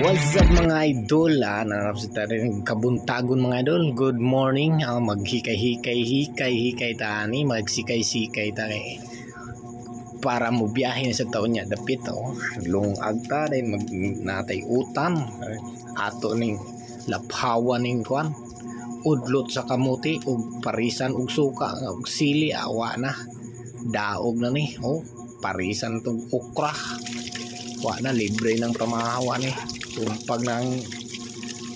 What's up mga idol? Nanap sa tayo kabuntagon mga idol. Good morning. Maghikay-hikay tani, magsikay-sikay tani para mo biyahe sa taon niya dapit lungag ta din mag natay utan ato ning laphawan ning kwan udlot sa kamuti ug parisan ug suka ug sili awa na daog na ni parisan tug okra wa na libre ng pamahawa ni tumpag ng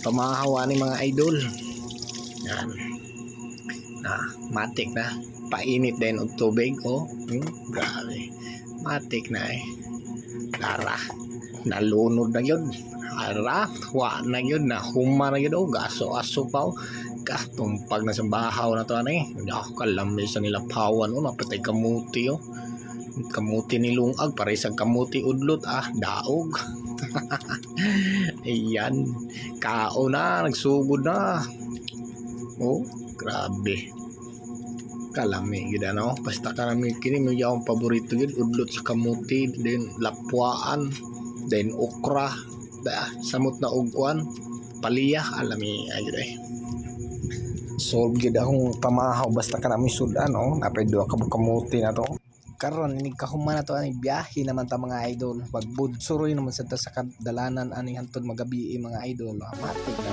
pamahawa ni mga idol yan matik na painit din og tubig grabe matik na lara nalunod na yun ara wa na yun na huma na yun gaso-aso pa tumpag na sa bahaw na to kalamay sa nila pawan mapatay kamuti kamuti ni lungag para isang kamuti udlot daog ayan kao na nagsugod na grabe kalami gid basta kanami kini mo yaong paborito gid udlot sa kamuti then lapwaan then okra samot na ugkuan paliyah alami agre solve gid akong pamahaw basta kanami sudan napay duha ka kamuti na to karon ini kahuman na to ani biyahe naman ta mga idol pagbudsuroy naman sa kadalanan ani hantod magabi mga idol matik na